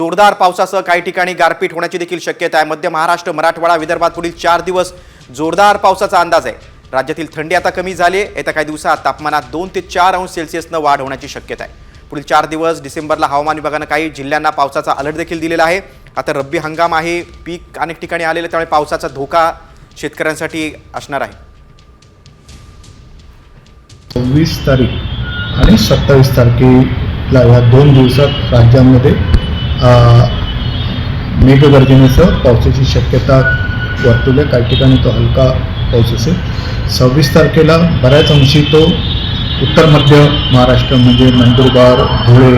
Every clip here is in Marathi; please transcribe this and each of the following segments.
जोरदार पावसासह काही ठिकाणी गारपीट होण्याची देखील शक्यता आहे। मध्य महाराष्ट्र, मराठवाडा, विदर्भात पुढील 4 दिवस जोरदार पावसाचा अंदाज आहे। राज्यातील थंडी आता कमी झाली आहे। येत्या काही दिवसात तापमानात 2 ते 4 अंश सेल्सिअसनं वाढ होण्याची शक्यता आहे। पुढील 4 दिवस डिसेंबरला हवामान विभागानं काही जिल्ह्यांना पावसाचा अलर्ट देखील दिलेला आहे। आता रब्बी हंगाम आहे, पीक अनेक ठिकाणी आलेले, त्यामुळे पावसाचा धोका शेतकऱ्यांसाठी असणार आहे। 26 तारीख आणि 27 तारखेला या 2 दिवसात राज्यामध्ये मेघगर्जनेसह पावसाची शक्यता वर्तवली। काही ठिकाणी तो हलका पाऊस असेल। 26 तारखेला बऱ्याच अंशी तो उत्तर मध्य महाराष्ट्र म्हणजे नंदुरबार, धुळे,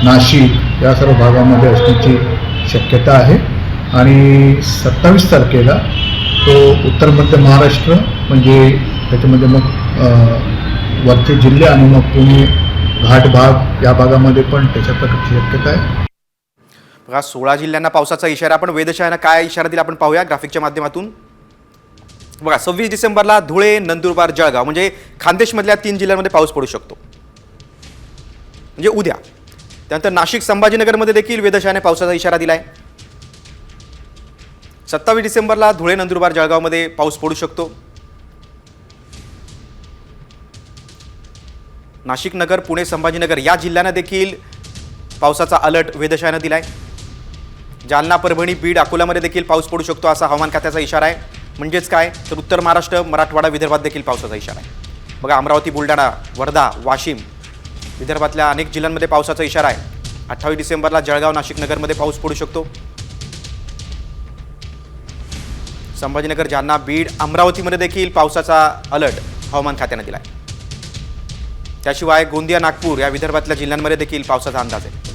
नाशिक या सर्व भागामध्ये असण्याची शक्यता आहे। आणि 27 तारखेला तो उत्तर मध्य महाराष्ट्र म्हणजे त्याच्यामध्ये मग वरचे जिल्हे आणि मग पुणे घाट भाग या भागामध्ये पण त्याच्या प्रकारची शक्यता आहे। बघा 16 जिल्ह्यांना पावसाचा इशारा, आपण वेधशाळेनं काय इशारा दिला आपण पाहूया ग्राफिकच्या माध्यमातून। बघा 26 डिसेंबरला धुळे, नंदुरबार, जळगाव म्हणजे खानदेशमधल्या 3 जिल्ह्यांमध्ये पाऊस पडू शकतो, म्हणजे उद्या। त्यानंतर नाशिक, संभाजीनगरमध्ये देखील वेधशाळेने पावसाचा इशारा दिलाय। 27 डिसेंबरला धुळे, नंदुरबार, जळगावमध्ये पाऊस पडू शकतो। नाशिक, नगर, पुणे, संभाजीनगर या जिल्ह्यांना देखील पावसाचा अलर्ट वेधशाळेनं दिलाय। जालना, परभणी, बीड, अकोल्यामध्ये देखील पाऊस पडू शकतो असा हवामान खात्याचा इशारा आहे। म्हणजेच काय तर उत्तर महाराष्ट्र, मराठवाडा, विदर्भात देखील पावसाचा इशारा आहे। बघा अमरावती, बुलढाणा, वर्धा, वाशिम, विदर्भातल्या अनेक जिल्ह्यांमध्ये पावसाचा इशारा आहे। 28 डिसेंबरला जळगाव, नाशिक, नगरमध्ये पाऊस पडू शकतो। संभाजीनगर, जालना, बीड, अमरावतीमध्ये देखील पावसाचा अलर्ट हवामान खात्याने दिलाय। त्याशिवाय गोंदिया, नागपूर या विदर्भातल्या जिल्ह्यांमध्ये देखील पावसाचा अंदाज आहे।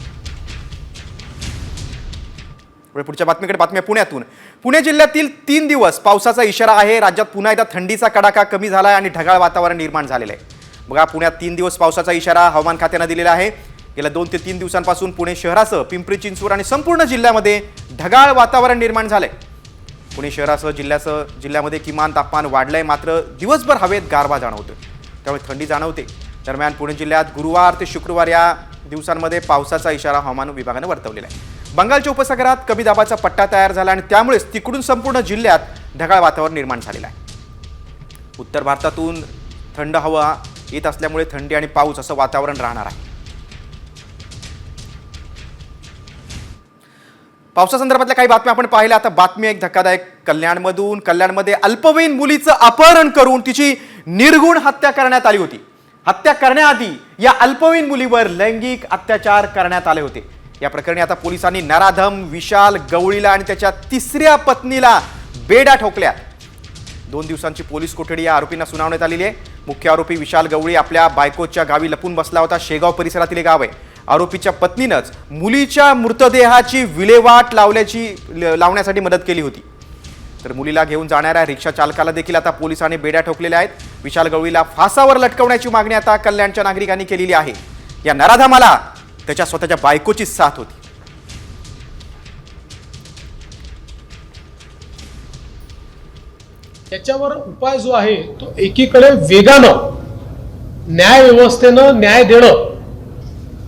पुढच्या बातमीकडे, बातम्या पुण्यातून। पुणे जिल्ह्यातील 3 दिवस पावसाचा इशारा आहे। राज्यात पुन्हा एकदा थंडीचा कडाका कमी झाला आहे आणि ढगाळ वातावरण निर्माण झालेलं आहे। बघा पुण्यात 3 दिवस पावसाचा इशारा हवामान खात्यानं दिलेला आहे। गेल्या 2 ते 3 दिवसांपासून पुणे शहरासह पिंपरी चिंचवड आणि संपूर्ण जिल्ह्यामध्ये ढगाळ वातावरण निर्माण झालंय। पुणे शहरासह जिल्ह्यामध्ये किमान तापमान वाढलंय, मात्र दिवसभर हवेत गारवा जाणवतोय, त्यामुळे थंडी जाणवते। दरम्यान पुणे जिल्ह्यात गुरुवार ते शुक्रवार या दिवसांमध्ये पावसाचा इशारा हवामान विभागानं वर्तवलेला आहे। बंगालच्या उपसागरात कमी दाबाचा पट्टा तयार झाला आणि त्यामुळेच तिकडून संपूर्ण जिल्ह्यात ढगाळ वातावरण निर्माण झालेलं आहे। उत्तर भारतातून थंड हवा येत असल्यामुळे थंडी आणि पाऊस असं वातावरण राहणार आहे। पावसासंदर्भातल्या काही बातम्या आपण पाहिल्या। आता बातमी एक धक्कादायक कल्याणमधून। कल्याणमध्ये अल्पवयीन मुलीचं अपहरण करून तिची निर्घृण हत्या करण्यात आली होती। हत्या करण्याआधी या अल्पवयीन मुलीवर लैंगिक अत्याचार करण्यात आले होते। या प्रकरणी आता पोलिसांनी नराधम विशाल गवळीला आणि त्याच्या 3ऱ्या पत्नीला बेड्या ठोकल्या। 2 दिवसांची पोलीस कोठडी या आरोपींना सुनावण्यात आलेली आहे। मुख्य आरोपी विशाल गवळी आपल्या बायकोच्या गावी लपून बसला होता। शेगाव परिसरातील गाव आहे। आरोपीच्या पत्नीनंच मुलीच्या मृतदेहाची विल्हेवाट लावण्यासाठी मदत केली होती। तर मुलीला घेऊन जाणाऱ्या रिक्षा चालकाला देखील आता पोलिसांनी बेड्या ठोकलेल्या आहेत। विशाल गवळीला फासावर लटकवण्याची मागणी आता कल्याणच्या नागरिकांनी केलेली आहे। या नराधमाला त्याच्या स्वतःच्या बायकोची साथ होती। त्याच्यावर उपाय जो आहे तो एकीकडे वेगानं न्याय व्यवस्थेनं न्याय देणं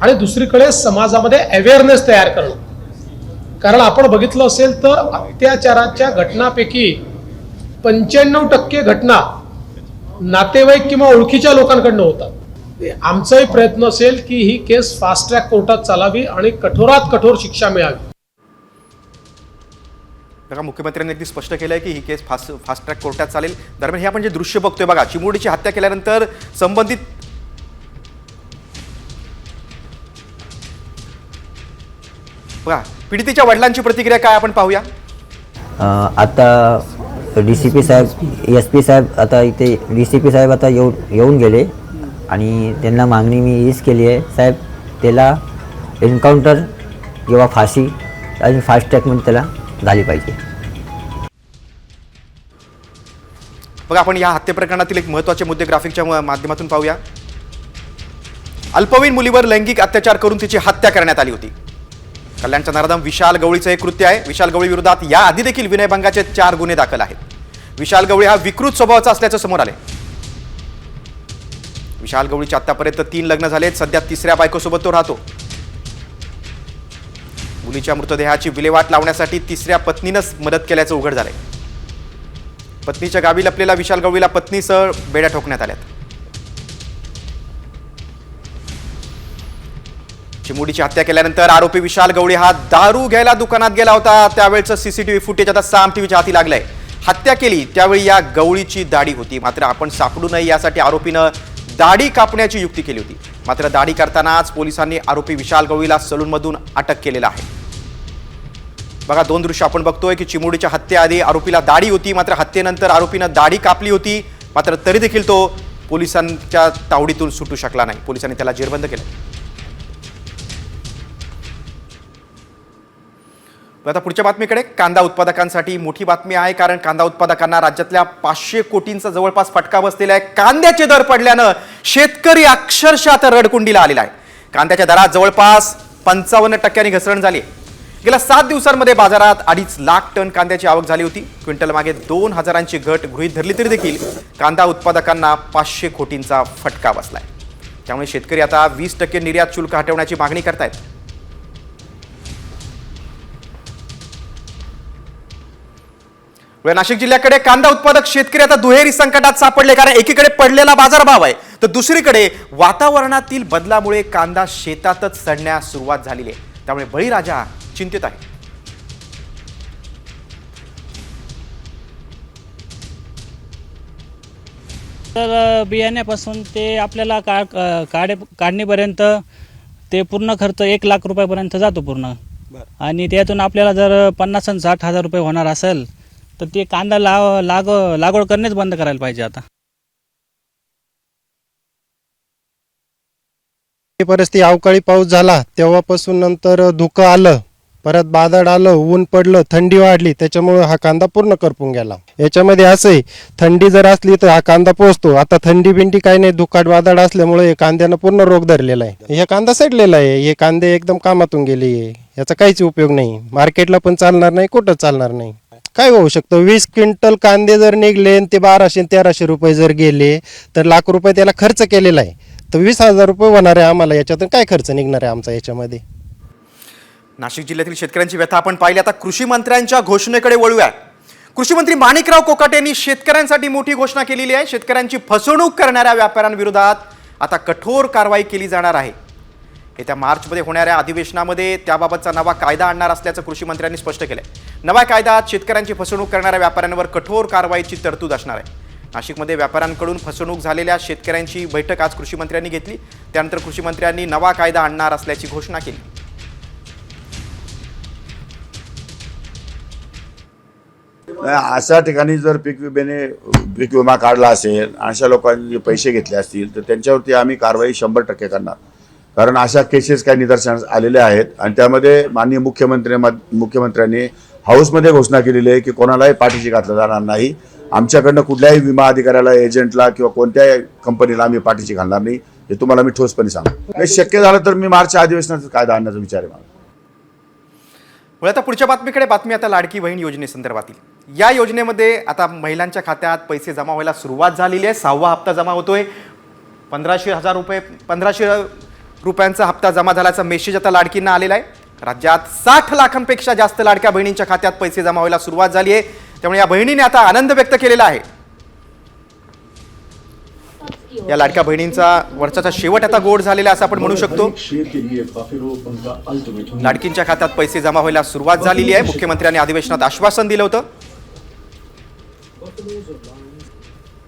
आणि दुसरीकडे समाजामध्ये अवेअरनेस तयार करणं। कारण आपण बघितलं असेल तर अत्याचाराच्या घटनांपैकी 95% घटना नातेवाईक किंवा ओळखीच्या लोकांकडनं होतात। आमचाही प्रयत्न असेल की ही केस फास्ट ट्रॅक कोर्टात चालावी आणि कठोरात कठोर शिक्षा मिळावी। बघा मुख्यमंत्र्यांनी अगदी स्पष्ट केलंय की ही केस फास्ट ट्रॅक कोर्टात चालेल। दरम्यान हे आपण जे दृश्य बघतोय बघा, चिमुरडीची हत्या केल्यानंतर संबंधित बघा पीडितेच्या वडिलांची प्रतिक्रिया काय आपण पाहूया। आता DCP साहेब, SP साहेब आता इथे DCP साहेब आता येऊन गेले आणि त्यांना मागणी मी हीच केली आहे, साहेब त्याला एन्काउंटर किंवा फाशी आणि फास्ट ट्रॅकमध्ये त्याला झाली पाहिजे। बघा आपण या हत्या प्रकरणातील एक महत्त्वाचे मुद्दे ग्राफिकच्या माध्यमातून पाहूया। अल्पवयीन मुलीवर लैंगिक अत्याचार करून तिची हत्या करण्यात आली होती। कल्याणच्या नराधम विशाल गवळीचं हे कृत्य आहे। विशाल गवळी विरोधात याआधी देखील विनयभंगाचे 4 गुन्हे दाखल आहेत। विशाल गवळी हा विकृत स्वभावाचा असल्याचं समोर आले। विशाल गवळीचे आतापर्यंत 3 लग्न झालेत। सध्या 3ऱ्या बायकोसोबत तो राहतो। मुलीच्या मृतदेहाची विल्हेवाट लावण्यासाठी तिसऱ्या पत्नीनंच मदत केल्याचं उघड झालंय. पत्नीच्या गावी लपलेला विशाल गवळीला पत्नीसह बेड्या ठोकण्यात आल्यात. चिमुडीची हत्या केल्यानंतर आरोपी विशाल गवळी हा दारू घ्यायला दुकानात गेला होता. त्यावेळचं सीसीटीव्ही फुटेज आता साम टीव्हीच्या हाती लागलंय. हत्या केली त्यावेळी या गवळीची दाढी होती, मात्र आपण सापडू नये यासाठी आरोपीनं दाढी कापण्याची युक्ती केली होती. मात्र दाढी करतानाच पोलिसांनी आरोपी विशाल गवळीला सलूनमधून अटक केलेला आहे. बघा, दोन दृश्य आपण बघतोय की चिमुडीच्या हत्येआधी आरोपीला दाढी होती, मात्र हत्येनंतर आरोपीनं दाढी कापली होती. मात्र तरी देखील तो पोलिसांच्या तावडीतून सुटू शकला नाही. पोलिसांनी त्याला जेरबंद केलं. आता पुढच्या बातमीकडे. कांदा उत्पादकांसाठी मोठी बातमी आहे, कारण कांदा उत्पादकांना राज्यातल्या 500 कोटींचा जवळपास फटका बसलेला आहे. कांद्याचे दर पडल्यानं शेतकरी अक्षरशः आता रडकुंडीला आलेला आहे. कांद्याच्या दरात जवळपास 55% घसरण झाली. गेल्या 7 दिवसांमध्ये बाजारात 2.5 लाख टन कांद्याची आवक झाली होती. क्विंटल मागे 2000ची घट गृहीत धरली तरी देखील कांदा उत्पादकांना 500 कोटींचा फटका बसलाय. त्यामुळे शेतकरी आता 20% निर्यात शुल्क हटवण्याची मागणी करतायत. नाशिक जिल्ह्याकडे कांदा उत्पादक शेतकरी आता दुहेरी संकटात सापडले, कारण एकीकडे पडलेला बाजारभाव आहे तर दुसरीकडे वातावरणातील बदलामुळे कांदा शेतातच सडण्यास सुरुवात झालेली आहे. त्यामुळे बळीराजा चिंतित आहे. तर बियाण्यापासून ते आपल्याला काढणीपर्यंत ते पूर्ण खर्च 1 लाख रुपयापर्यंत जातो पूर्ण. आणि त्यातून आपल्याला जर 50 आणि 60 हजार रुपये होणार असेल तर ते कांदा लागवड करणेच बंद करायला पाहिजे. आता परिस्थिती अवकाळी पाऊस झाला तेव्हापासून नंतर धुकं आलं, परत बादड आलं, ऊन पडलं, थंडी वाढली, त्याच्यामुळे हा कांदा पूर्ण करपून गेला. याच्यामध्ये असंही थंडी जर असली तर हा कांदा पोचतो. आता थंडी बिंडी काही नाही, धुकाट बादड असल्यामुळे कांद्यानं पूर्ण रोग धरलेला आहे. हे कांदा सडलेला आहे. हे कांदे एकदम कामातून गेले. याचा काहीच उपयोग नाही. मार्केटला पण चालणार नाही, कुठं चालणार नाही. काय होऊ शकतं, 20 क्विंटल कांदे जर निघले आणि ते 1200-1300 रुपये जर गेले तर लाख रुपये त्याला खर्च केलेला आहे. तर 20,000 रुपये होणार आहे आम्हाला. याच्यातून काय खर्च निघणार आहे आमचा याच्यामध्ये. नाशिक जिल्ह्यातील शेतकऱ्यांची व्यथा आपण पाहिली. आता कृषी मंत्र्यांच्या घोषणेकडे वळूया. कृषी मंत्री माणिकराव कोकाटे यांनी शेतकऱ्यांसाठी मोठी घोषणा केलेली आहे. शेतकऱ्यांची फसवणूक करणाऱ्या व्यापाऱ्यांविरोधात आता कठोर कारवाई केली जाणार आहे. येत्या मार्चमध्ये होणाऱ्या अधिवेशनामध्ये त्याबाबतचा नवा कायदा आणणार असल्याचं कृषी मंत्र्यांनी स्पष्ट केलंय. नव्या कायद्यात शेतकऱ्यांची फसवणूक करणाऱ्या व्यापाऱ्यांवर कठोर कारवाईची तरतूद असणार आहे. नाशिकमध्ये व्यापाऱ्यांकडून फसवणूक झालेल्या शेतकऱ्यांची बैठक आज कृषी मंत्र्यांनी घेतली. त्यानंतर कृषी मंत्र्यांनी नवा कायदा आणणार असल्याची घोषणा केली. अशा ठिकाणी जर पीक विमा काढला असेल, अशा लोकांनी पैसे घेतले असतील तर त्यांच्यावरती आम्ही कारवाई 100% करणार. कारण अशा केसेस काही निदर्शनास आलेल्या आहेत आणि त्यामध्ये माननीय मुख्यमंत्र्यांनी हाऊसमध्ये घोषणा केलेली आहे की कोणालाही पाठीशी घातलं जाणार नाही. आमच्याकडनं कुठल्याही विमा अधिकाऱ्याला, एजंटला किंवा कोणत्याही कंपनीला आम्ही पाठीशी घालणार नाही. हे तुम्हाला मी ठोसपणे सांगतो. शक्य झालं तर मी मार्चच्या अधिवेशनाचा कायदा आणण्याचा विचार आहे मला. आता पुढच्या बातमीकडे. बातमी आता लाडकी बहीण योजनेसंदर्भातील. या योजनेमध्ये आता महिलांच्या खात्यात पैसे जमा व्हायला सुरुवात झालेली आहे. 6वा हप्ता जमा होतोय. 1500 रुपयांचा हप्ता जमा झाल्याचा मेसेज आता लाडकींना आलेला आहे. राज्यात 60 लाखांपेक्षा जास्त लाडक्या बहिणींच्या खात्यात पैसे जमा व्हायला सुरुवात झाली आहे. त्यामुळे या बहिणीने आता आनंद व्यक्त केलेला आहे. या लाडक्या बहिणींचा वर्षाचा शेवट आता गोड झालेला असं आपण म्हणू शकतो. लाडकींच्या खात्यात पैसे जमा व्हायला सुरुवात झालेली आहे. मुख्यमंत्र्यांनी अधिवेशनात आश्वासन दिलं होतं.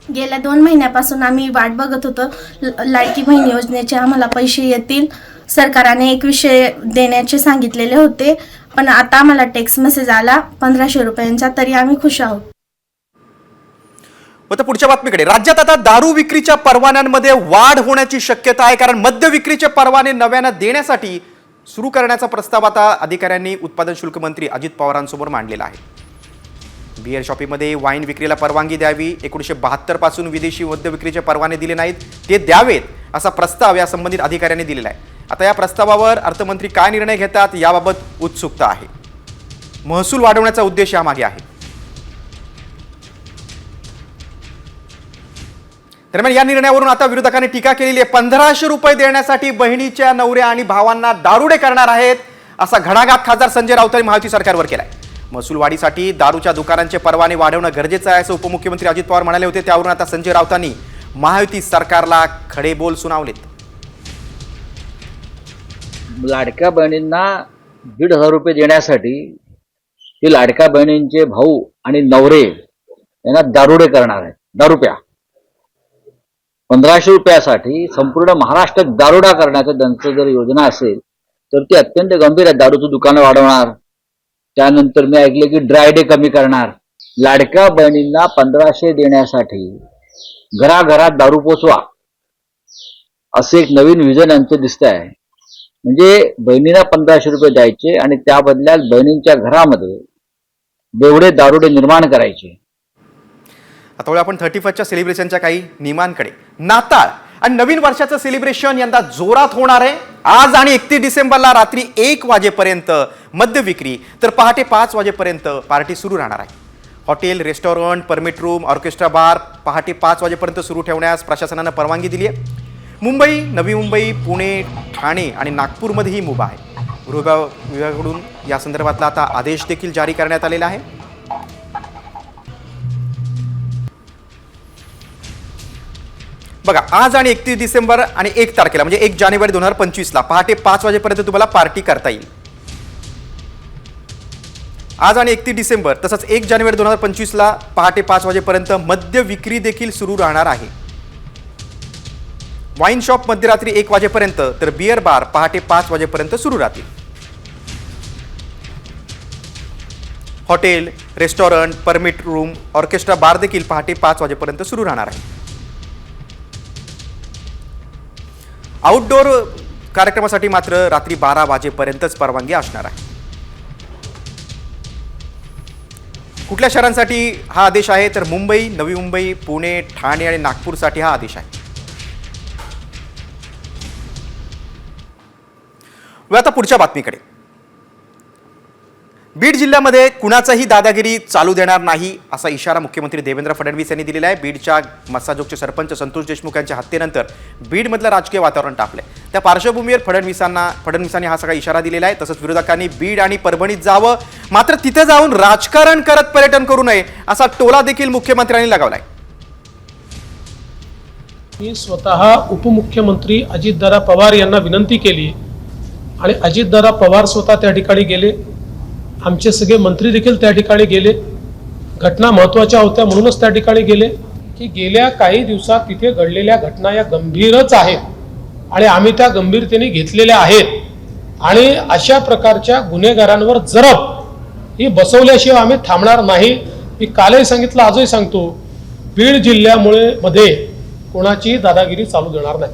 गेल्या 2 महिन्यापासून आम्ही वाट बघत होतो लाडकी बहीण योजनेचे आम्हाला पैसे येतील. सरकारने 2100 देण्याचे सांगितलेले होते, पण आता आम्हाला टेक्स्ट मेसेज आला 1500 रुपयांचा, तरी आम्ही खुश आहोत. आता पुढच्या बातमीकडे. राज्यात आता दारू विक्रीच्या परवान्यांमध्ये वाढ होण्याची शक्यता आहे, कारण मद्य विक्रीचे परवाने नव्यानं देण्यासाठी सुरू करण्याचा प्रस्ताव आता अधिकाऱ्यांनी उत्पादन शुल्क मंत्री अजित पवारांसमोर मांडलेला आहे. बिअर शॉपीमध्ये वाईन विक्रीला परवानगी द्यावी. 1972 पासून विदेशी मद्य विक्रीचे परवाने दिले नाहीत, ते द्यावेत असा प्रस्ताव या संबंधित अधिकाऱ्यांनी दिलेला आहे. आता या प्रस्तावावर अर्थमंत्री काय निर्णय घेतात याबाबत उत्सुकता आहे. महसूल वाढवण्याचा उद्देश यामागे आहे. दरम्यान या निर्णयावरून आता विरोधकांनी टीका केलेली आहे. 1500 रुपये देण्यासाठी बहिणीच्या नवऱ्या आणि भावांना दारुडे करणार आहेत असा घणाघात खासदार संजय राऊतांनी महायुती सरकारवर केलाय. महसूल वाढीसाठी दारूच्या दुकानांचे परवाने वाढवणं गरजेचं आहे असं उपमुख्यमंत्री अजित पवार म्हणाले होते. त्यावरून आता संजय राऊतांनी महायुती सरकारला खडे बोल सुनावलेत. लाडक्या बहिणींना 1,500 रुपये देण्यासाठी ते लाडक्या बहिणींचे भाऊ आणि नवरे यांना दारुडे करणार आहेत. दारुप्या 1500 रुपयासाठी संपूर्ण महाराष्ट्र दारुडा करण्याचं त्यांचं जर योजना असेल तर ती अत्यंत गंभीर आहे. दारूचं दुकानं वाढवणार, त्यानंतर मी ऐकले की ड्राय डे कमी करणार. लाडक्या बहिणींना 1500 देण्यासाठी घराघरात दारू पोचवा असे एक नवीन विजन यांचं दिसत आहे. म्हणजे बहिणींना 1500 रुपये द्यायचे आणि त्या बदल्यात बहिणींच्या घरामध्ये बेवडे दारुडे निर्माण करायचे. आता वळूया आपण 31च्या सेलिब्रेशनच्या काही नियमांकडे. नाताळ आणि नवीन वर्षाचं सेलिब्रेशन यंदा जोरात होणार आहे. आज आणि 31 डिसेंबरला रात्री 1 वाजेपर्यंत मद्य विक्री तर पहाटे 5 वाजेपर्यंत पार्टी सुरू राहणार आहे. Hotel, restaurant, permit room, orchestra bar पहाटे 5 वाजेपर्यंत सुरू ठेवण्यास प्रशासनानं परवानगी दिली आहे. मुंबई, नवी मुंबई, पुणे, ठाणे आणि नागपूरमध्ये ही मुभा आहे. गृह विभागाकडून या संदर्भातला आता आदेश देखील जारी करण्यात आलेला आहे. बघा, आज आणि 31 डिसेंबर आणि 1 तारखेला म्हणजे 1 जानेवारी 2025ला पहाटे 5 वाजेपर्यंत तुम्हाला पार्टी करता येईल. आज आणि 31 डिसेंबर तसंच 1 जानेवारी 2025ला पहाटे 5 वाजेपर्यंत मद्य विक्री देखील सुरू राहणार आहे. वाईन शॉप मध्यरात्री 1 वाजेपर्यंत तर बियर बार पहाटे 5 वाजेपर्यंत सुरू राहतील. Hotel, restaurant, permit room, orchestra bar देखील पहाटे 5 वाजेपर्यंत सुरू राहणार आहे. आउटडोअर कार्यक्रमासाठी मात्र रात्री 12 वाजेपर्यंतच परवानगी असणार आहे. कुठल्या शहरांसाठी हा आदेश आहे तर मुंबई, नवी मुंबई, पुणे, ठाणे आणि नागपूरसाठी हा आदेश आहे. आता पुढच्या बातमीकडे. बीड जिल्ह्यामध्ये कुणाचाही दादागिरी चालू देणार नाही असा इशारा मुख्यमंत्री देवेंद्र फडणवीस यांनी दिलेला आहे. बीडच्या मस्साजोगचे सरपंच संतोष देशमुख यांच्या हत्येनंतर बीडमधलं राजकीय वातावरण तापलंय. त्या पार्श्वभूमीवर फडणवीसांनी हा सगळा इशारा दिलेला आहे. तसंच विरोधकांनी बीड आणि परभणीत जावं, मात्र तिथे जाऊन राजकारण करत पर्यटन करू नये असा टोला देखील मुख्यमंत्र्यांनी लगावलाय. मी स्वतः उपमुख्यमंत्री अजितदादा पवार यांना विनंती केली आणि अजितदादा पवार स्वतः त्या ठिकाणी गेले. आमचे सगळे मंत्री देखील त्या ठिकाणी गेले. घटना महत्त्वाच्या होत्या म्हणूनच त्या ठिकाणी गेले की गेल्या काही दिवसात तिथे घडलेल्या घटना या गंभीरच आहेत आणि आम्ही त्या गंभीरतेने घेतलेल्या आहेत आणि अशा प्रकारच्या गुन्हेगारांवर जरब ही बसवल्याशिवाय आम्ही थांबणार नाही. मी कालही सांगितलं, आजही सांगतो, बीड जिल्ह्यामध्ये कोणाची दादागिरी चालू देणार नाही.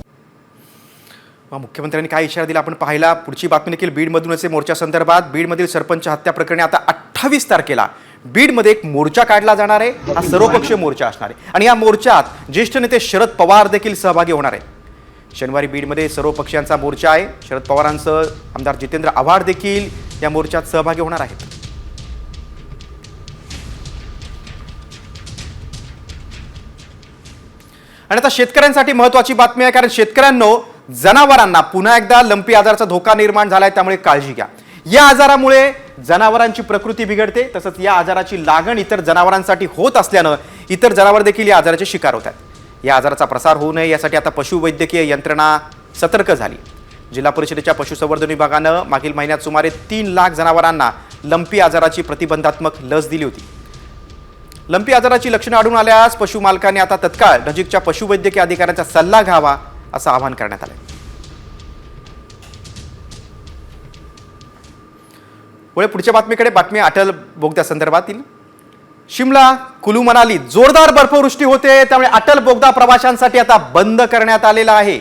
मुख्यमंत्र्यांनी काय इशारा दिला आपण पाहिला. पुढची बातमी देखील बीडमधूनच मोर्चा संदर्भात. बीडमधील सरपंच हत्या प्रकरणी आता 28 तारखेला बीडमध्ये एक मोर्चा काढला जाणार आहे. हा सर्वपक्षीय मोर्चा असणार आहे आणि या मोर्चात ज्येष्ठ नेते शरद पवार देखील सहभागी होणार आहेत. शनिवारी बीडमध्ये सर्व पक्षांचा मोर्चा आहे. शरद पवारांसह आमदार जितेंद्र आव्हाड देखील या मोर्चात सहभागी होणार आहेत. आणि आता शेतकऱ्यांसाठी महत्त्वाची बातमी आहे, कारण शेतकऱ्यांनो, जनावरांना पुन्हा एकदा लंपी आजाराचा धोका निर्माण झालाय, त्यामुळे काळजी घ्या. या आजारामुळे जनावरांची प्रकृती बिघडते, तसंच या आजाराची लागण इतर जनावरांसाठी होत असल्यानं इतर जनावर देखील या आजाराचे शिकार होतात. या आजाराचा प्रसार होऊ नये यासाठी आता पशुवैद्यकीय यंत्रणा सतर्क झाली. जिल्हा परिषदेच्या पशुसंवर्धन विभागानं मागील महिन्यात सुमारे 3 लाख जनावरांना लंपी आजाराची प्रतिबंधात्मक लस दिली होती. लंपी आजाराची लक्षणं आढळून आल्यास पशुमालकांनी आता तत्काळ नजीकच्या पशुवैद्यकीय अधिकाऱ्यांचा सल्ला घ्यावा असं आवाहन करण्यात आलं. पुढच्या बातमीकडे. बातमी अटल बोगद्या संदर्भातील. शिमला, कुलू मनाली जोरदार बर्फवृष्टी होते, त्यामुळे अटल बोगदा प्रवाशांसाठी आता बंद करण्यात आलेला आहे.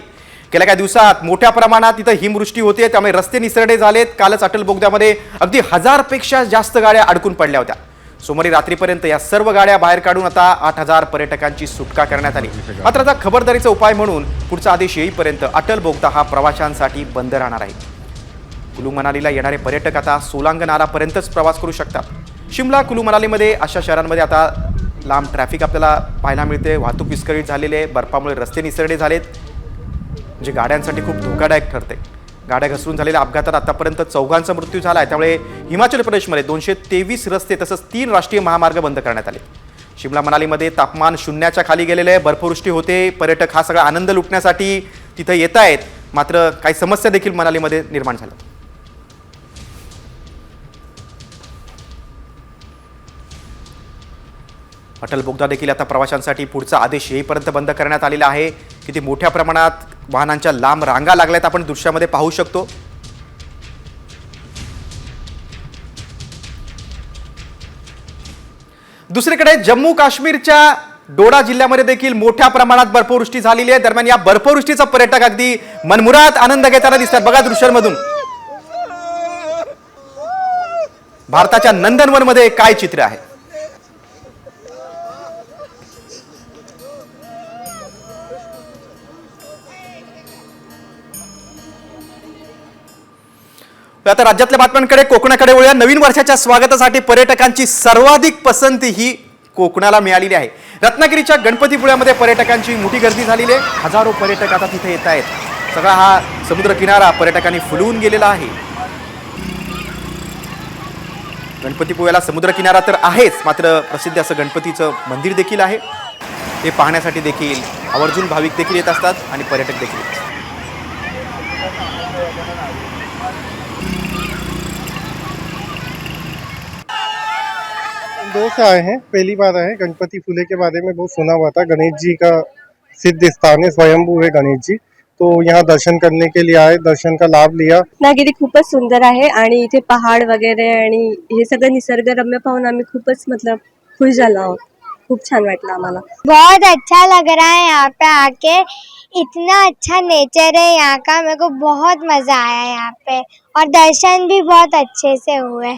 गेल्या काही दिवसात मोठ्या प्रमाणात इथं हिमवृष्टी होते, त्यामुळे रस्ते निसरडे झालेत. कालच अटल बोगद्यामध्ये अगदी 1000 पेक्षा जास्त गाड्या अडकून पडल्या होत्या. सोमवारी रात्रीपर्यंत या सर्व गाड्या बाहेर काढून आता 8000 पर्यटकांची सुटका करण्यात आली. मात्र आता खबरदारीचा उपाय म्हणून पुढचा आदेश येईपर्यंत अटल बोगदा हा प्रवाशांसाठी बंद राहणार आहे. कुलू मनालीला येणारे पर्यटक आता सोलांग नालापर्यंतच प्रवास करू शकतात. शिमला, कुलू मनालीमध्ये अशा शहरांमध्ये आता लांब ट्रॅफिक आपल्याला पाहायला मिळते. वाहतूक विस्कळीत झालेली आहे. बर्फामुळे रस्ते निसरडे झालेत, जे गाड्यांसाठी खूप धोकादायक ठरते. गाड्या घसरून झालेल्या अपघातात आतापर्यंत 4 मृत्यू झाला आहे. त्यामुळे हिमाचल प्रदेशमध्ये 223 रस्ते तसंच 3 राष्ट्रीय महामार्ग बंद करण्यात आले. शिमला मनालीमध्ये तापमान शून्याच्या खाली गेलेले आहे. बर्फवृष्टी होते. पर्यटक हा सगळा आनंद लुटण्यासाठी तिथे येत आहेत. मात्र काही समस्या देखील मनालीमध्ये निर्माण झाल्या. अटल बोगदा देखील आता प्रवाशांसाठी पुढचा आदेश येईपर्यंत बंद करण्यात आलेला आहे. किती मोठ्या प्रमाणात वाहनांच्या लांब रांगा लागल्यात आपण दृश्यामध्ये पाहू शकतो. दुसरीकडे जम्मू काश्मीरच्या डोडा जिल्ह्यामध्ये देखील मोठ्या प्रमाणात बर्फवृष्टी झालेली आहे. दरम्यान या बर्फवृष्टीचा पर्यटक अगदी मनमुराद आनंद घेताना दिसतात. बघा दृश्यांमधून भारताच्या नंदनवनमध्ये काय चित्र आहे. आता राज्यातल्या बातम्यांकडे कोकणाकडे वळूया. नवीन वर्षाच्या स्वागतासाठी पर्यटकांची सर्वाधिक पसंती ही कोकणाला मिळालेली आहे. रत्नागिरीच्या गणपतीपुळ्यामध्ये पर्यटकांची मोठी गर्दी झालेली आहे. हजारो पर्यटक आता तिथे येत आहेत. सगळा हा समुद्र किनारा पर्यटकांनी फुलवून गेलेला आहे. गणपतीपुळ्याला समुद्र किनारा तर आहेच, मात्र प्रसिद्ध असं गणपतीचं मंदिर देखील आहे. ते पाहण्यासाठी देखील आवर्जून भाविक देखील येत असतात आणि पर्यटक देखील येत असतात. दो से आए हैं, पहली बार आए हैं। गणपति फूले के बारे में बहुत सुना हुआ था। गणेश जी का सिद्ध स्थान है, स्वयंभू है गणेश जी, तो यहाँ दर्शन करने के लिए आए, दर्शन का लाभ लिया। रत्नागिरी खूपच सुंदर आहे आणि इथे पहाड वगैरे आणि हे सगळं निसर्गरम्य पाहून आम्ही खूपच मतलब खुश झालो आहोत. खूप छान वाटलं आम्हाला. बहुत अच्छा लग रहा है यहाँ पे आके, इतना अच्छा नेचर है यहाँ का, मेरे को बहुत मजा आया यहाँ पे और दर्शन भी बहुत अच्छे से हुए.